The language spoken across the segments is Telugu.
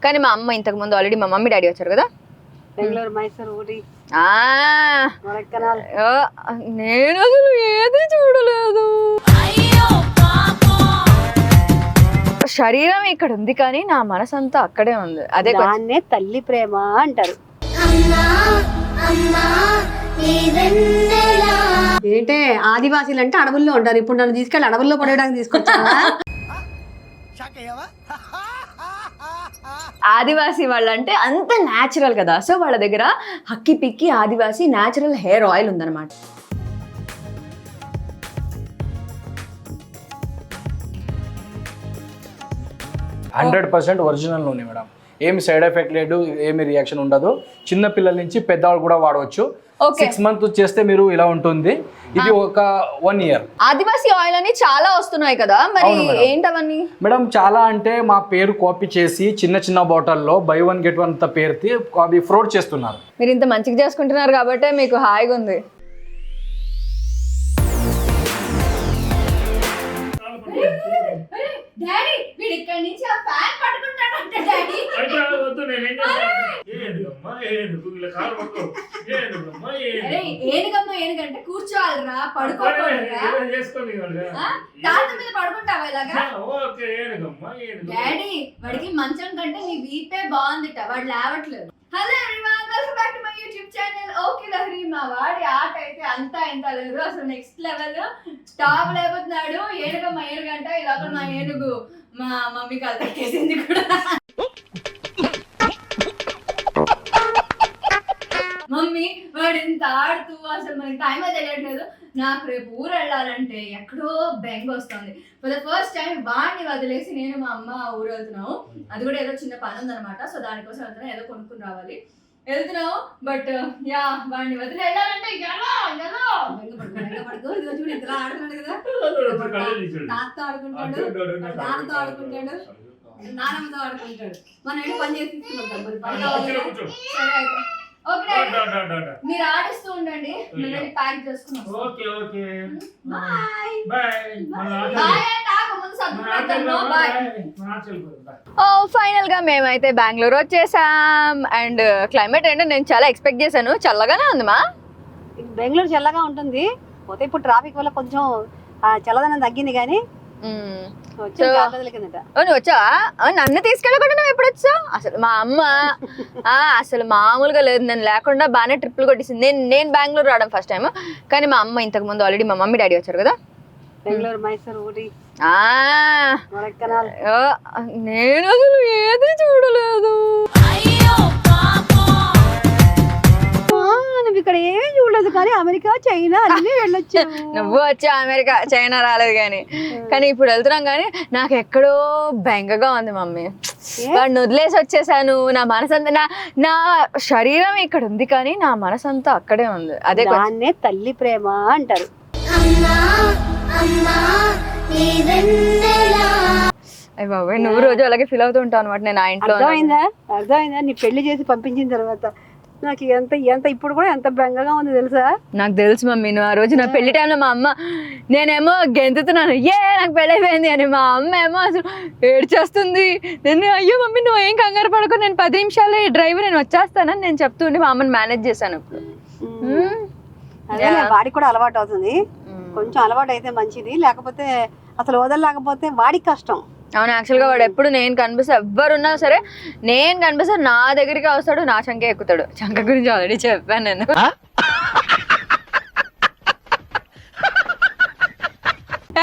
కానీ మా అమ్మ ఇంతకు ముందు ఆల్రెడీ మా మమ్మీ డాడీ వచ్చారు కదా బెంగళూరు, మైసూరు, ఊటీ, నేను అసలు ఏది చూడలేదు. శరీరం ఇక్కడ ఉంది కానీ నా మనసు అంతా అక్కడే ఉంది. అదే దాన్నే తల్లి ప్రేమ అంటారు. ఏంటే ఆదివాసీలు అంటే అడవుల్లో ఉంటారు, ఇప్పుడు నన్ను తీసుకెళ్ళి అడవుల్లో పడేయడానికి తీసుకొచ్చావా? ఆదివాసీ వాళ్ళంటే అంత న్యాచురల్ కదా, సో వాళ్ళ దగ్గర హక్కి పిక్కి ఆదివాసీ న్యాచురల్ హెయిర్ ఆయిల్ ఉందన్నమాట. హండ్రెడ్ 100% ఒరిజినల్ నూనె మేడం. ఏమి సైడ్ ఎఫెక్ట్ లేదు, ఏమి రియాక్షన్ ఉండదు. చిన్న పిల్లల నుంచి పెద్దవాళ్ళు కూడా వాడవచ్చు. 6 months చేస్తే మీరు ఇలా ఉంటుంది. ఇది ఒక 1 year. ఆదివాసీ ఆయిల్ అని చాలా వస్తున్నాయి కదా, మరి ఏంటవన్నీ మేడం? చాలా అంటే మా పేరు కాపీ చేసి చిన్న చిన్న బాటిల్లో బై 1 get 1 పేరుతి అవి ఫ్రాడ్ చేస్తున్నారు. మీరు ఇంత మంచిగా చేసుకుంటున్నారు కాబట్టి మీకు హాయిగా ఉంది. డాడీ వీడి ఇక్కడ నుంచి ఆ ఫ్యాన్ పట్టుకుంటాడంట. డాడీ ఏనుగంటే కూర్చోవాలరా, పడుకోవాలరా, తాత మీద పడుకుంటావా ఇలాగా? డాడీ వాడికి మంచం కంటే నీ వీపే బాగుందిట, వాడు లేవట్లేదు. Hello everyone, welcome back to my YouTube channel. Okay Lahari, మా వాడి ఆట అయితే అంతా ఇంత లేదు, అసలు నెక్స్ట్ లెవెల్ టాప్ లేకపోతున్నాడు. ఏనుగంట ఇలా మా ఏనుగు మా మమ్మీ కాలు పెట్టేసింది కూడా. మమ్మీ వాడు ఇంత ఆడుతూ అసలు మనకి టైం అయితే తెలియట్లేదు. నాకు రేపు ఊరు వెళ్ళాలంటే ఎక్కడో బెంగ వస్తుంది. ఫర్ ద ఫస్ట్ టైం వాడిని వదిలేసి నేను మా అమ్మ ఊరు వెళ్తున్నాము. అది కూడా ఏదో చిన్న పని ఉందన్నమాట, సో దానికోసం వెళ్తున్నాం, ఏదో కొనుక్కుని రావాలి వెళ్తున్నావు. బట్ యా వాడిని వదిలి వెళ్ళాలంటే చూడు ఇంతలా ఆడుతున్నాడు కదా, తాతతో ఆడుకుంటాడు, నాన్నతో ఆడుకుంటాడు, నాన్నమ్మతో ఆడుకుంటాడు. మనం ఏంటి పని చేసి తీసుకుంటాం మరి పని కావాలి. సరే అయితే ఓకే, మీరు ఆడిస్తూ ఉండండి, నేను ప్యాక్ చేసుకున్నాం. ఫైనల్ గా మేమైతే బెంగళూరు వచ్చేసాం. అండ్ క్లైమేట్ అంటే నేను చాలా ఎక్స్పెక్ట్ చేశాను, చల్లగానే ఉంది. మా బెంగళూరు చల్లగా ఉంటుంది, పోతే ఇప్పుడు ట్రాఫిక్ వల్ల కొంచెం చల్లదనం తగ్గింది. కానీ నువ్వు వచ్చావా? నన్ను తీసుకెళ్ళకుండా నువ్వు ఎప్పుడు వచ్చావు? అసలు మా అమ్మ అసలు మామూలుగా లేదు, నేను లేకుండా బాగానే ట్రిప్పులు కొట్టేసింది. నేను బెంగళూరు రావడం ఫస్ట్ టైం, కానీ మా అమ్మ ఇంతకు ముందు ఆల్రెడీ మా మమ్మీ డాడీ వచ్చారు కదా బెంగళూరు, మైసూరు, ఊటీ, నేను అసలు ఏది చూడలేదు. నువ్వు ఇక్కడ ఏమీ చూడలేదు, కానీ అమెరికా, చైనా అన్ని వెళ్ళొచ్చు. నువ్వు వచ్చా అమెరికా, చైనా రాలేదు. కానీ ఇప్పుడు వెళ్తున్నాం. కానీ నాకు ఎక్కడో బెంగగా ఉంది మమ్మీ. వాడిని వదిలేసి వచ్చేసాను. నా మనసు అంతా నా శరీరం ఇక్కడ ఉంది కానీ నా మనసు అంతా అక్కడే ఉంది. అదే దాన్నే తల్లి ప్రేమ అంటారు. అయ్య బాబాయ్, నువ్వు రోజు అలాగే ఫీల్ అవుతూ ఉంటావు అనమాట. నేను ఆ ఇంట్లో అర్థమైందా? నీ పెళ్లి చేసి పంపించిన తర్వాత నాకు ఎంత ఇప్పుడు కూడా ఎంత బెంగగా ఉంది తెలుసా? నాకు తెలుసు మమ్మీ. నువ్వు ఆ రోజు నా పెళ్లి టైంలో మా అమ్మ, నేనేమో గెంతుతున్నాను నాకు పెళ్ళి అయిపోయింది అని, మా అమ్మ ఏమో అసలు ఏడ్చేస్తుంది. నేను అయ్యో మమ్మీ నువ్వు ఏం కంగారు పడుకో, నేను 10 నిమిషాల్లో ఈ డ్రైవర్ నేను వచ్చేస్తానని నేను చెప్తూ ఉండి మా అమ్మని మేనేజ్ చేశాను. అదే వాడికి కూడా అలవాటు అవుతుంది, కొంచెం అలవాటు అయితే మంచిది, లేకపోతే అసలు వదలలేకపోతే వాడికి కష్టం. అవును, యాక్చువల్గా వాడు ఎప్పుడు నేను కనిపిస్తే ఎవ్వరున్నా సరే నేను కనిపిస్తే నా దగ్గరికి వస్తాడు, నా చంకే ఎక్కుతాడు. చంక గురించి ఆల్రెడీ చెప్పాను నేను.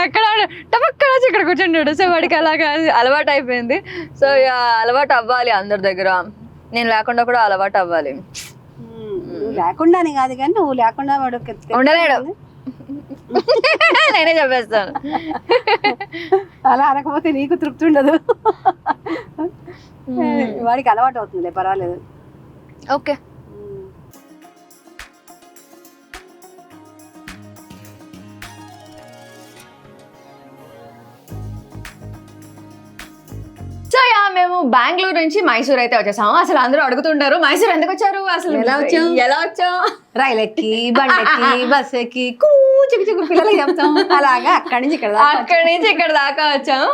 ఎక్కడ టపక్కడ ఇక్కడ కూర్చుంటాడు. సో వాడికి అలాగా అలవాటు అయిపోయింది. సో అలవాటు అవ్వాలి అందరి దగ్గర, నేను లేకుండా కూడా అలవాటు అవ్వాలి. లేకుండానే కాదు కానీ నువ్వు లేకుండా వాడు ఉండలేడు, నేనే చెప్పేస్తాను. అలా అనకపోతే నీకు తృప్తి ఉండదు. వాడికి అలవాటు అవుతుంది, పర్వాలేదు. ఓకే, సో మేము బెంగళూరు నుంచి మైసూర్ అయితే వచ్చేసాము. అసలు అందరూ అడుగుతుంటారు మైసూర్ ఎందుకు వచ్చారు, అసలు ఎలా వచ్చావు? రైలెక్కి, బండెక్కి, బస్ ఎక్కి, చిక్కు చిక్కు పిల్లలకి చెప్తాం అలాగా అక్కడి నుంచి ఇక్కడ దాకా అక్కడి నుంచి ఇక్కడ దాకా వచ్చాము.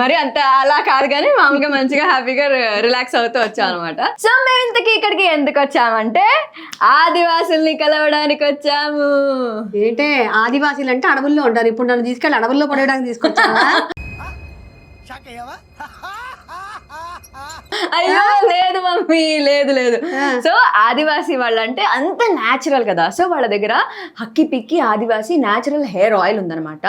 మరి అంత అలా కాదు కానీ మామూలుగా మంచిగా హ్యాపీగా రిలాక్స్ అవుతూ వచ్చాం అనమాట. సో మేము ఇంతకీ ఇక్కడికి ఎందుకు వచ్చామంటే ఆదివాసుల్ని కలవడానికి వచ్చాము. ఏంటే ఆదివాసీలు అంటే అడవుల్లో ఉంటారు, ఇప్పుడు నన్ను తీసుకెళ్ళి అడవుల్లో పడేయడానికి తీసుకొచ్చావా? అయ్యో లేదు మమ్మీ, లేదు లేదు. సో ఆదివాసీ వాళ్ళంటే అంత న్యాచురల్ కదా. సో వాళ్ళ దగ్గర హక్కి పిక్కి ఆదివాసీ న్యాచురల్ హెయిర్ ఆయిల్ ఉందన్నమాట.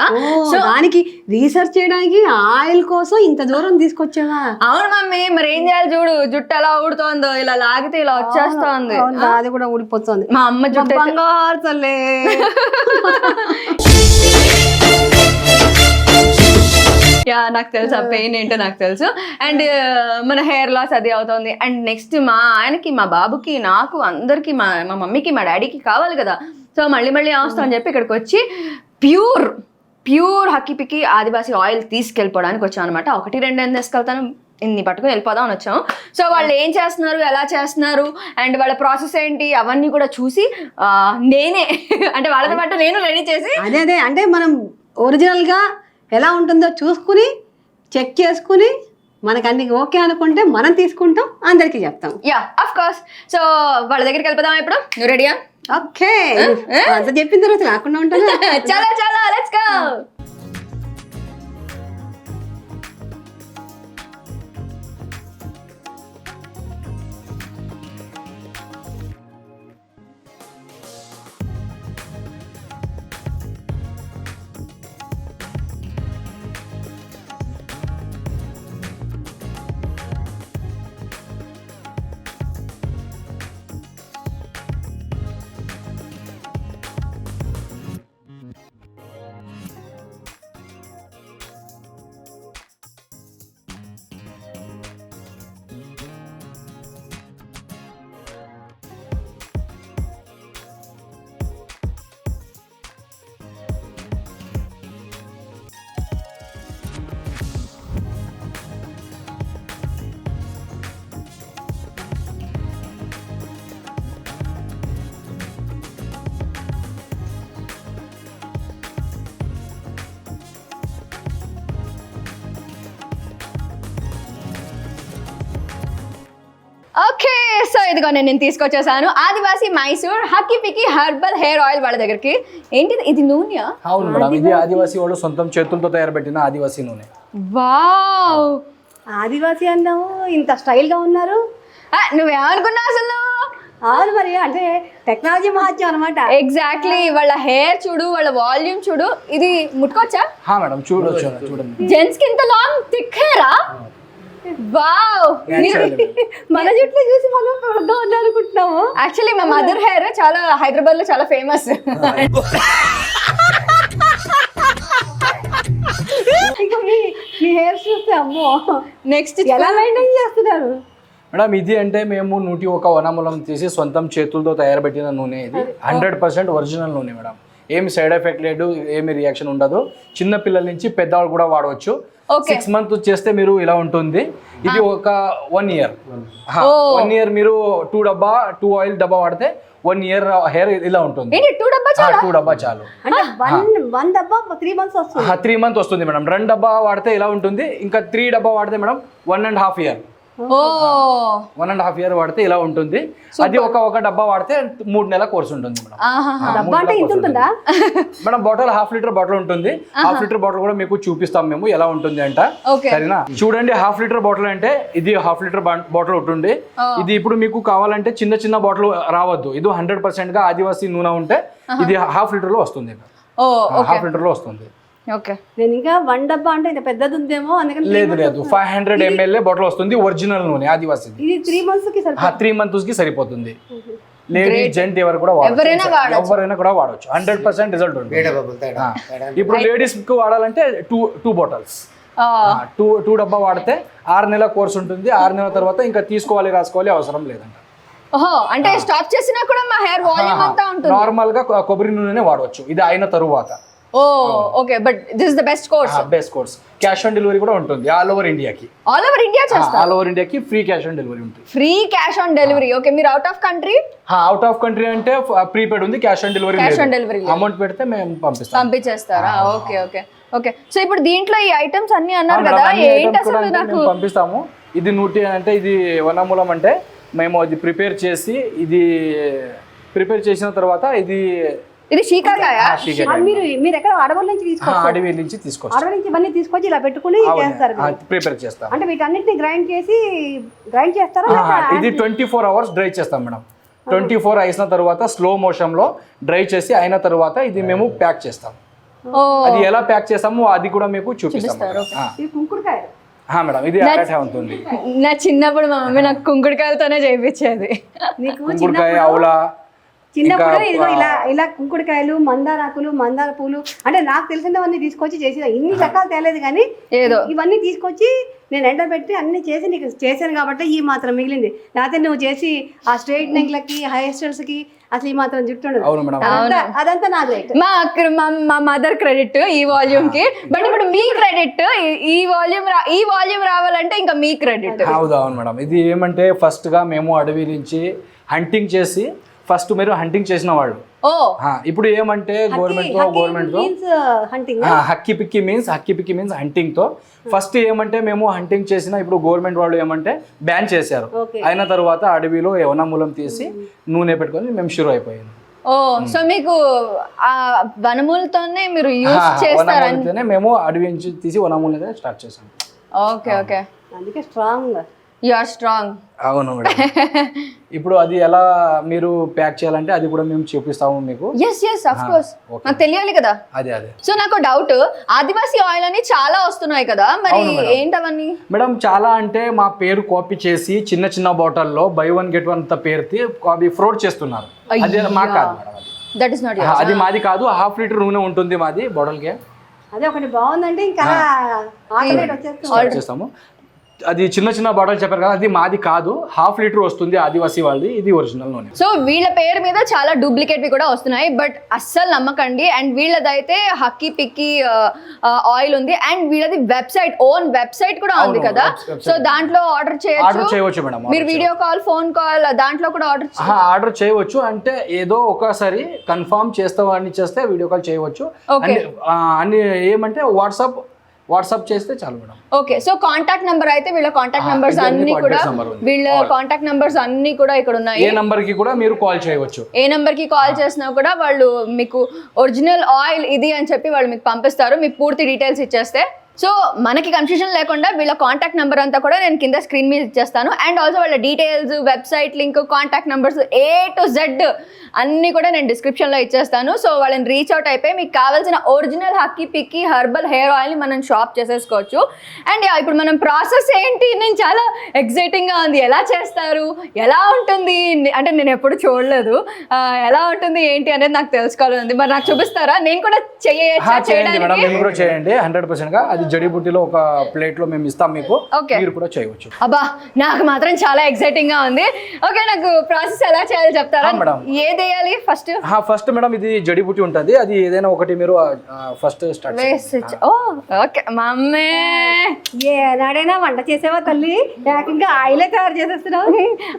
సో దానికి రీసెర్చ్ చేయడానికి ఆయిల్ కోసం ఇంత దూరం తీసుకొచ్చావా? అవును మమ్మీ, మరి ఏం చేయాలి చూడు, జుట్టు ఎలా ఊడుతోందో, ఇలా లాగితే ఇలా వచ్చేస్తోంది. అది కూడా ఊడిపోతుంది. మా అమ్మ జుట్టు బంగారు తల్లే. యా నాకు తెలుసు ఆ పెయిన్ ఏంటో నాకు తెలుసు. అండ్ మన హెయిర్ లాస్ అది అవుతుంది. అండ్ నెక్స్ట్ మా ఆయనకి, మా బాబుకి, నాకు, అందరికి, మా మమ్మీకి, మా డాడీకి కావాలి కదా. సో మళ్ళీ అవసరం అని చెప్పి ఇక్కడికి వచ్చి ప్యూర్ హక్కి పిక్కి ఆదివాసీ ఆయిల్ తీసుకెళ్ళిపోవడానికి వచ్చాం అనమాట. 1-2 ఏం తీసుకెళ్తాను, ఇన్ని పట్టుకుని వెళ్ళిపోదాం అని వచ్చాము. సో వాళ్ళు ఏం చేస్తున్నారు, ఎలా చేస్తున్నారు, అండ్ వాళ్ళ ప్రాసెస్ ఏంటి అవన్నీ కూడా చూసి నేనే అంటే వాళ్ళతో పాటు నేను రెడీ చేసి అదే అంటే మనం ఒరిజినల్గా ఎలా ఉంటుందో చూసుకుని చెక్ చేసుకుని మనకు అన్ని ఓకే అనుకుంటే మనం తీసుకుంటాం, అందరికీ చెప్తాం. Yeah of course. సో వాళ్ళ దగ్గరికి వెళ్ళిపోదాం. ఇప్పుడు నువ్వు రెడీయా? ఓకే, అంత చెప్పిన తర్వాత రాకుండా ఉంటాను. చాలా లెట్స్ గో. ఓకే, సో ఇదిగో నేను తీసుకొచ్చేసాను ఆదివాసీ Mysore హక్కి Pikki herbal hair oil వాళ్ళ దగ్గరికి. ఏంటిది, ఇది నూనె? అవును మేడం, ఇది ఆదివాసీ వాళ్ళు సొంతం చేతులతో తయారు పెట్టిన ఆదివాసీ నూనె. వావ్, ఆదివాసీ అన్నావు, ఇంత స్టైల్గా ఉన్నారు. నువ్వేమనుకున్నావు అసలు? అవును మరి, అంటే టెక్నాలజీ మహత్యం అనమాట. ఎగ్జాక్ట్లీ, వాళ్ళ హెయిర్ చూడు, వాళ్ళ వాల్యూమ్ చూడు. ఇది ముట్టుకోవచ్చా? మేడం చూడొచ్చు, చూడండి. జెంట్స్ కి ఇంత లాంగ్ థిక్ హెయిరా? వావ్, మన జుట్లు చూసి మనం పెద్దగా ఉండాలనుకుంటున్నాము. యాక్చువల్లీ మా మదర్ హెయిర్ చాలా హైదరాబాద్ లో చాలా ఫేమస్. ఇంకా మీ హెయిర్ చూస్తే అమ్మో, నెక్స్ట్ ఎలా మెయింటైన్ చేస్తున్నారు మేడం? ఇది అంటే మేము 101 వనమూలం తీసి సొంతం చేతులతో తయారు పెట్టిన నూనె. ఇది 100% ఒరిజినల్ నూనె మేడం. ఏమి సైడ్ ఎఫెక్ట్ లేదు, ఏమి రియాక్షన్ ఉండదు. చిన్న పిల్లల నుంచి పెద్దవాళ్ళు కూడా వాడవచ్చు. 6 months చేస్తే మీరు ఇలా ఉంటుంది. ఇది ఒక 1 year. 1 year మీరు 2 ఆయిల్ డబ్బా వాడితే 1 year హెయిర్ ఇలా ఉంటుంది. 2 డబ్బా చాలు. అంటే 1 డబ్బా 3 months వస్తుంది. 3 months వస్తుంది మేడం. 2 డబ్బా వాడితే ఇలా ఉంటుంది. ఇంకా 3 డబ్బా వాడితే మేడం 1.5 year. 1.5 year వాడితే ఇలా ఉంటుంది. అది ఒక డబ్బా వాడితే 3 నెలల కోర్స్ ఉంటుంది మేడం. డబ్బా అంటే ఇంత ఉంటుందా మేడం? బాటిల్ 1/2 లీటర్ బాటిల్ ఉంటుంది. 1/2 లీటర్ బాటిల్ కూడా మీకు చూపిస్తాం మేము ఎలా ఉంటుంది అంట. సరేనా? చూడండి, 1/2 లీటర్ బాటిల్ అంటే ఇది 1/2 లీటర్ బాటిల్ ఉంటుంది. ఇది ఇప్పుడు మీకు కావాలంటే చిన్న బాటిల్ రావద్దు. ఇది 100% గా ఆదివాసీ నూనె ఉంటే ఇది 1/2 లీటర్ లో వస్తుంది. 1/2 లీటర్ లో వస్తుంది. ఓకే, నేను ఇంకా 1 డబ్బా అంటే ఇది పెద్దది ఉందేమో అందుకని. లేదు 500 ml బాటిల్ వస్తుంది, ఒరిజినల్ నూనె ఆదివాసీ. ఇది 3 months కి సరిపోతుంది. 3 months కి సరిపోతుంది. లేడీ జెంట్ ఎవరు కూడా ఎవరైనా కూడా వాడవచ్చు. 100% రిజల్ట్ ఉంటుంది. ఇప్పుడు లేడీస్ కు వాడాలంటే 2 బాటిల్స్, 2 డబ్బా వాడితే 6 నెలల కోర్స్ ఉంటుంది. 6 నెలల తర్వాత ఇంకా రాసుకోవాలి అవసరం లేదంట. ఓహో, అంటే స్టాప్ చేసినా కూడా మా హెయిర్ వాల్యూమ్ అంతా ఉంటుంది. నార్మల్ గా కొబ్బరి నూనెనే వాడవచ్చు ఇది అయిన తరువాత. Oh okay, but this is the best course. Best course. Cash on delivery కూడా ఉంటుంది ఆల్ ఓవర్ ఇండియాకి. ఆల్ ఓవర్ ఇండియా చేస్తారు. ఆల్ ఓవర్ ఇండియాకి ఫ్రీ క్యాష్ ఆన్ డెలివరీ ఉంటుంది. Free cash on delivery. Okay, మీరు out of country? Out of country అంటే ప్రీపెయిడ్ ఉంది, cash on delivery. Cash on delivery amount పెడితే మేము పంపించేస్తారా? Okay okay okay. సో ఇప్పుడు దీంట్లో ఈ ఐటమ్స్ అన్ని అన్నారు కదా, ఏంటి అసలు? నాకు పంపిస్తాము. ఇది నూటి అంటే ఇది వనమూలం అంటే మేము అది ప్రిపేర్ చేసిన తర్వాత ఇది శీకాకాయ. మీరు ఎక్కడ అడవుల నుంచి తీసుకొస్తారు? అడవి నుంచి తీసుకొచ్చి అడవి నుంచి ఇవన్నీ తీసుకొచ్చి ఇలా పెట్టుకుని చేస్తారు, ప్రిపేర్ చేస్తాం. అంటే వీటన్నిటిని గ్రైండ్ చేస్తారా? ఇది 24 hours డ్రై చేస్తాం మేడం. 24 అయిన తర్వాత స్లో మోషన్ లో డ్రై చేసి అయిన తర్వాత ఇది మేము ప్యాక్ చేస్తాం. అది ఎలా ప్యాక్ చేస్తామో అది కూడా మీకు చూపిస్తాం కుంకుడుకాయ మేడం. ఇది అరాఠా ఉంటుంది. నా చిన్నప్పుడు మా మమ్మీ నాకు కుంకుడుకాయలతోనే చేయించేది. కుంకుడుకాయ, ఆవుల. చిన్నప్పుడు ఇదిగో ఇలా కుంకుడుకాయలు, మందారాకులు, మందార పూలు, అంటే నాకు తెలిసినవన్నీ తీసుకొచ్చి చేసిన. ఇన్ని రకాలు తేలేదు కానీ ఏదో ఇవన్నీ తీసుకొచ్చి నేను ఎండబెట్టి అన్ని చేసి నీకు చేశాను కాబట్టి ఈ మాత్రం మిగిలింది. లేకపోతే నువ్వు చేసి ఆ స్ట్రైట్నింగ్లకి, హెయిర్ స్టైల్స్ కి అసలు ఈ మాత్రం జుట్టు ఉండదు. అదంతా నా గ్రేట్. మా మదర్ క్రెడిట్ ఈ వాల్యూమ్ కి. బట్ ఇప్పుడు మీ క్రెడిట్, ఈ వాల్యూమ్ రావాలంటే ఇంకా మీ క్రెడిట్. అవును మేడం. ఇది ఏమంటే ఫస్ట్ గా మేము అడవి నుంచి హంటింగ్ చేసి, ఫస్ట్ మీరు హంటింగ్ చేసిన వాళ్ళు. ఇప్పుడు ఏమంటే గవర్నమెంట్ తో హక్కి పిక్కి మీన్స్ హంటింగ్ తో ఫస్ట్ ఏమంటే మేము హంటింగ్ చేసిన, ఇప్పుడు గవర్నమెంట్ వాళ్ళు ఏమంటే బ్యాన్ చేశారు. అయిన తర్వాత అడవిలో వనమూలం తీసి నూనె పెట్టుకొని మేము షురు అయిపోయింది. సో మీకు ఆ వనమూలతోనే మీరు యూస్ చేస్తారని మేము అడవి నుంచి తీసి వనమూలనే స్టార్ట్ చేసాం. ఓకే ఓకే, అందుకే స్ట్రాంగ్. You are strong. అవును మేడం. ఇప్పుడు అది ఎలా మీరు ప్యాక్ చేయాలంటే అది కూడా మేము చూపిస్తాము మీకు. ఆఫ్ కోర్స్, నాకు తెలియాలి కదా. అదే సో నాకు డౌట్, ఆదివాసీ ఆయిల్ అని చాలా వస్తున్నాయి కదా, మరి ఏంటవన్నీ? మేడం చాలా అంటే మా పేరు కాపీ చేసి చిన్న చిన్న బాటిల్లో బై 1 get 1 పేరుతి కాపీ ఫ్రాడ్ చేస్తున్నారు. అది మాకు కాదు మేడం. దట్ ఇస్ నాట్ అది మాది కాదు. 1/2 లీటర్ నూనె ఉంటుంది మాది బాటిల్ కి. అదే ఒకటి బాగుందంటే ఇంకా చేస్తాము. అది చిన్న చిన్న బాటిల్ చెప్పారు కదా, అది మాది కాదు. 1/2 లీటర్ వస్తుంది ఆదివాసీ వాళ్ళది. ఇది ఒరిజినల్ నూనె. సో వీళ్ళ పేరు మీద చాలా డూప్లికేట్ కూడా వస్తున్నాయి, బట్ అస్సలు నమ్మకండి. అండ్ వీళ్ళదైతే హక్కీ పిక్కి ఆయిల్ ఉంది, అండ్ వీళ్ళది ఓన్ వెబ్సైట్ కూడా ఉంది కదా. సో దాంట్లో ఆర్డర్ చేయొచ్చు మేడం. మీరు వీడియో కాల్, ఫోన్ కాల్ దాంట్లో కూడా ఆర్డర్ చేయవచ్చు. అంటే ఏదో ఒకసారి కన్ఫర్మ్ చేస్తే వీడియో కాల్ చేయవచ్చు. అన్ని ఏమంటే వాట్సాప్ చేస్తే చాలు madam. Okay, so contact number అయితే వీళ్ళ కాంటాక్ట్ నెంబర్స్ అన్ని కూడా ఇక్కడ ఉన్నాయి. ఏ నంబర్ కి కూడా మీరు కాల్ చేయవచ్చు. ఏ నంబర్ కి కాల్ చేసినా కూడా వాళ్ళు మీకు ఒరిజినల్ ఆయిల్ ఇది అని చెప్పి వాళ్ళు మీకు పంపిస్తారు, మీ పూర్తి డీటెయిల్స్ ఇచ్చేస్తే. సో మనకి కన్ఫ్యూజన్ లేకుండా వీళ్ళ కాంటాక్ట్ నెంబర్ అంతా కూడా నేను కింద స్క్రీన్ మీద ఇచ్చేస్తాను. అండ్ ఆల్సో వాళ్ళ details, website link, contact numbers A to Z అన్నీ కూడా నేను డిస్క్రిప్షన్లో ఇచ్చేస్తాను. సో వాళ్ళని రీచ్ అవుట్ అయిపోయి మీకు కావాల్సిన original Hakki Pikki herbal hair ఆయిల్ని మనం షాప్ చేసేసుకోవచ్చు. అండ్ ఇప్పుడు మనం ప్రాసెస్ ఏంటి, నేను చాలా ఎక్సైటింగ్గా ఉంది. ఎలా చేస్తారు, ఎలా ఉంటుంది అంటే నేను ఎప్పుడు చూడలేదు, ఎలా ఉంటుంది ఏంటి అనేది నాకు తెలుసుకోవాలని ఉంది. మరి నాకు చూపిస్తారా? నేను కూడా చేయండి 100%గా. అది జడీబుట్టిలో ఒక ప్లేట్ లో మేము ఇస్తాం మీకు, మీరు కూడా చేయవచ్చు. అబ్బా, నాకు మాత్రం చాలా ఎక్సైటింగ్ గా ఉంది. ఓకే, నాకు ప్రాసెస్ ఎలా చేయాలో చెప్తారా? ఏది వేయాలి ఫస్ట్ మేడం? ఇది జడీబుట్టి ఉంటుంది, అది ఏదైనా ఒకటి మీరు ఫస్ట్ స్టార్ట్. ఓకే మమ్మీ, ఏనాడైనా వంట చేసేవా తల్లి? ఇంకా ఆయిలే తయారు చేసేస్తున్నావు.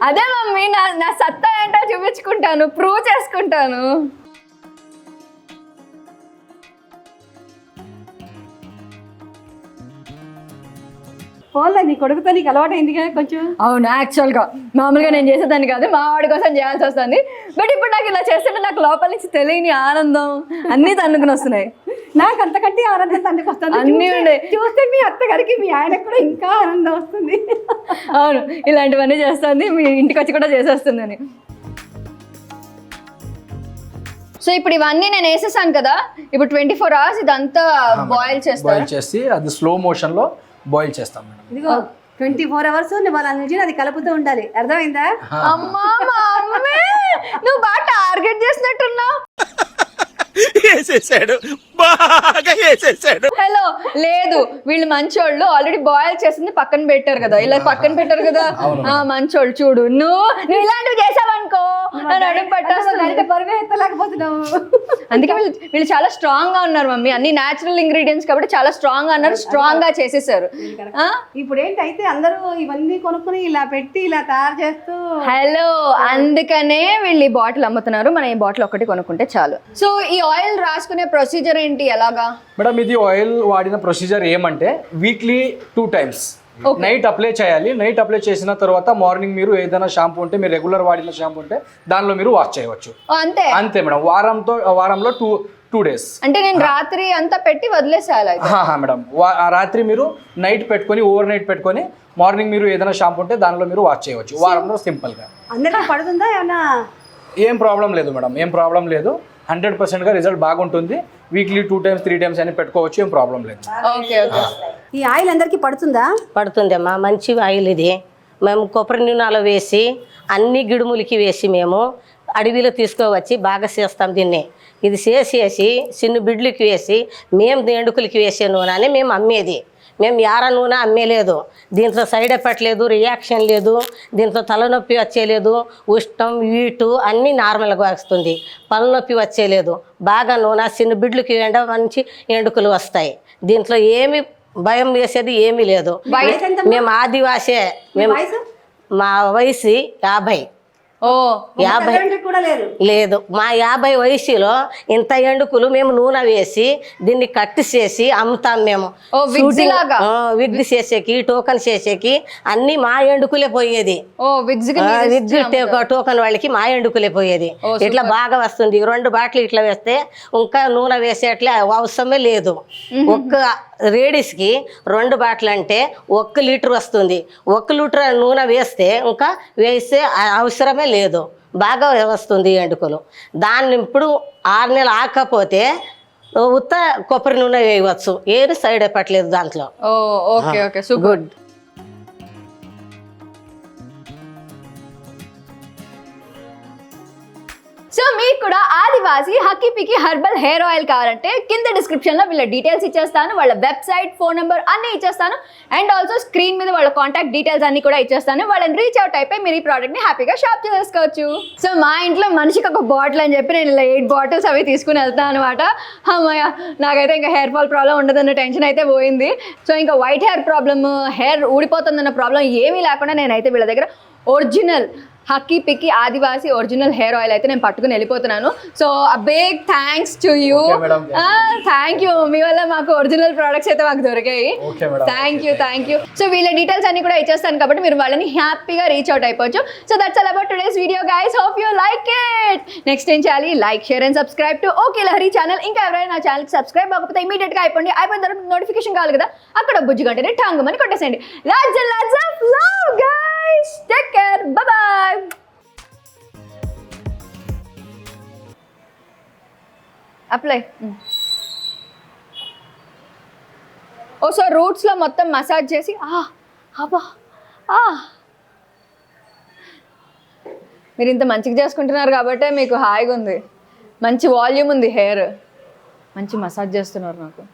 అదే మమ్మీ, నా సత్తా ఏంటో చూపించుకుంటాను, ప్రూవ్ చేసుకుంటాను. ఫోన్లో నీ కొడుకుతో నీకు అలవాటు అయింది కదా కొంచెం. అవునా, యాక్చువల్గా మామూలుగా నేను చేసేదాన్ని కాదు, మా వాడి కోసం చేయాల్సి వస్తుంది. బట్ ఇప్పుడు నాకు ఇలా చేస్తుంటే నాకు లోపల నుంచి తెలియని ఆనందం అన్నీ తన్నుకుని వస్తున్నాయి. నాకు అంతకంటే ఆనందం తనకు వస్తుంది. అన్నీ ఉండే చూస్తే మీ అత్తగారికి, మీ ఆయనకు కూడా ఇంకా ఆనందం వస్తుంది. అవును, ఇలాంటివన్నీ చేస్తుంది, మీ ఇంటికి వచ్చి కూడా చేసేస్తుందని. సో ఇప్పుడు ఇవన్నీ నేను వేసేసాను కదా, ఇప్పుడు 24 hours ఇదంతా బాయిల్ చేసి అది స్లో మోషన్ లో బాయిల్ చేస్తాం మేడం. ఇదిగో 24 hours వాళ్ళ నుంచి అది కలుపుతూ ఉండాలి, అర్థమైందా? అమ్మా, నువ్వు బాగా టార్గెట్ చేసినట్టున్నావు. వేసేసాడు బాగా వేసేసాడు. హలో లేదు, వీళ్ళు మంచోళ్ళు. ఆల్రెడీ బాయిల్ చేసింది పక్కన పెట్టారు కదా, ఇలా పక్కన పెట్టారు కదా. మంచోళ్ళు. చూడు నువ్వు ఇలాంటివి చేసావనుకో నన్ను అడుగు పట్టేస్తా, పరుగు ఎత్తలేకపోతున్నావు. అందుకే వీళ్ళు చాలా స్ట్రాంగ్ గా ఉన్నారు మమ్మీ. అన్ని న్యాచురల్ ఇంగ్రీడియంట్స్ కాబట్టి చాలా స్ట్రాంగ్ గా ఉన్నారు, స్ట్రాంగ్ గా చేసేసారు. ఇప్పుడు ఏంటైతే అందరూ ఇవన్నీ కొనుక్కుని ఇలా పెట్టి ఇలా తయారు చేస్తూ. హలో, అందుకనే వీళ్ళు ఈ బాటిల్ అమ్ముతున్నారు. మనం ఈ బాటిల్ ఒకటి కొనుక్కుంటే చాలు. సో ఈ ఆయిల్ రాసుకునే ప్రొసీజర్ ఏంటి, ఎలాగా మేడం? ఇది ఆయిల్ వాడిన ప్రొసీజర్ ఏమంటే వీక్లీ 2 times నైట్ అప్లై చేయాలి. నైట్ అప్లై చేసిన తర్వాత మార్నింగ్ మీరు ఏదైనా షాంపూ ఉంటే, మీరు రెగ్యులర్ వాడిన షాంపూ ఉంటే దానిలో మీరు వాష్ చేయవచ్చు. అంతే అంతే మేడం. వారంలో 2 days. అంటే నేను రాత్రి అంతా పెట్టి వదిలేసేయాలి మేడం. రాత్రి మీరు నైట్ పెట్టుకొని, ఓవర్ నైట్ పెట్టుకొని మార్నింగ్ మీరు ఏదైనా షాంపూ ఉంటే దానిలో మీరు వాష్ చేయవచ్చు. వారంలో సింపుల్గా. అందరికీ పడుతుందా ఏమన్నా? ఏం ప్రాబ్లం లేదు మేడం, ఏం ప్రాబ్లం లేదు. 100%గా రిజల్ట్ బాగుంటుంది. వీక్లీ 2 times 3 times అని పెట్టుకోవచ్చు, ఏం ప్రాబ్లం లేదు. ఈ ఆయిల్ అందరికీ పడుతుందా? పడుతుందమ్మా, మంచి ఆయిల్ ఇది. మేము కొబ్బరి నూనెలో వేసి అన్ని గిడుములకి వేసి మేము అడవిలో తీసుకువచ్చి బాగా చేస్తాం దీన్ని. ఇది చేసేసి చిన్న బిడ్లకి వేసి మేము ఎండుకులకి వేసే నూనె అని మేము అమ్మేది. మేము యార నూనె అమ్మేలేదు. దీంట్లో సైడ్ ఎఫెక్ట్ లేదు, రియాక్షన్ లేదు, దీంట్లో తలనొప్పి వచ్చేలేదు, ఉష్ణం వీటు అన్నీ నార్మల్గా వస్తుంది, పళ్ళనొప్పి వచ్చేలేదు. బాగా నూనె చిన్న బిడ్లకి మంచి ఎండుకలు వస్తాయి. దీంట్లో ఏమి భయం వేసేది ఏమీ లేదు. మేము ఆదివాసే. మేము మా వయసు 50. 50 కూడా లేదు. మా 50 వయసులో ఇంత ఎండుకులు మేము నూనె వేసి దీన్ని కట్టి చేసి అమ్ముతాం మేము. విగ్ చేసేకి, టోకన్ చేసేకి అన్ని మా ఎండుకులే పోయేది. విగ్ టోకన్ వాళ్ళకి మా ఎండుకులే పోయేది. ఇట్లా బాగా వస్తుంది. 2 బాటిల్ ఇట్లా వేస్తే ఇంకా నూనె వేసేట్లే అవసరమే లేదు. ఒక్క లేడీస్కి 2 బాటిల్ అంటే 1 లీటర్ వస్తుంది. 1 లీటర్ నూనె వేస్తే ఇంకా వేసే అవసరమే లేదు. బాగా వస్తుంది ఎండుకలు. దాన్ని ఇప్పుడు 6 నెలలు ఆకపోతే ఉత్త కొబ్బరి నూనె వేయవచ్చు, ఏది సైడ్ ఎఫెక్ట్ లేదు దాంట్లో. గుడ్. సో మీకు కూడా ఆదివాసి హక్కీ పికి హెర్బల్ హెయిర్ ఆయిల్ కావాలంటే కింద డిస్క్రిప్షన్లో వీళ్ళ డీటెయిల్స్ ఇచ్చేస్తాను, వాళ్ళ వెబ్సైట్, ఫోన్ నెంబర్ అన్నీ ఇచ్చేస్తాను. అండ్ ఆల్సో స్క్రీన్ మీద వాళ్ళ కాంటాక్ట్ డీటెయిల్స్ అన్ని కూడా ఇచ్చేస్తాను. వాళ్ళని రీచ్ అవుట్ అయిపోయి మీరు ఈ ప్రోడక్ట్ని హ్యాపీగా షాప్ చేసుకోవచ్చు. సో మా ఇంట్లో మనిషికి ఒక బాటిల్ అని చెప్పి నేను ఇలా 8 బాటిల్స్ అవి తీసుకుని వెళ్తాను అనమాట. అమ్మయ్య, నాకైతే ఇంకా హెయిర్ ఫాల్ ప్రాబ్లం ఉండదన్న టెన్షన్ అయితే పోయింది. సో ఇంకా వైట్ హెయిర్ ప్రాబ్లమ్, హెయిర్ ఊడిపోతుందన్న ప్రాబ్లం ఏమీ లేకుండా నేనైతే వీళ్ళ దగ్గర original Hakki Pikki Adivasi original hair oil అయితే నేను పట్టుకుని వెళ్ళిపోతున్నాను. So big thanks to you. Thank you, మీ వల్ల మాకు ఒరిజినల్ ప్రోడక్ట్స్ అయితే మాకు దొరికాయి. Thank you. సో వీళ్ళ డీటెయిల్స్ అన్ని కూడా ఇచ్చేస్తాను కాబట్టి మీరు వాళ్ళని హ్యాపీగా రీచ్ అవుట్ అయిపోవచ్చు. So that's all about today's video guys. Hope you like it. Next ఏం చేయాలి? Like, share and subscribe to okay Lahari channel. ఇంకా ఎవరైనా నా ఛానల్కి సబ్స్క్రైబ్ అవ్వకపోతే ఇమీడియట్గా అయిపోండి. అయిపోయిన తర్వాత నోటిఫికేషన్ కావాలి కదా, అక్కడ బుజ్జి గంటనే టాంగమని కొట్టేసేయండి. Lots of love guys. Take care. Bye. Apply. So రూట్స్లో మొత్తం మసాజ్ చేసి మీరు ఇంత మంచిగా చేసుకుంటున్నారు కాబట్టి మీకు హాయిగా ఉంది, మంచి వాల్యూమ్ ఉంది హెయిర్, మంచి మసాజ్ చేస్తున్నారు నాకు.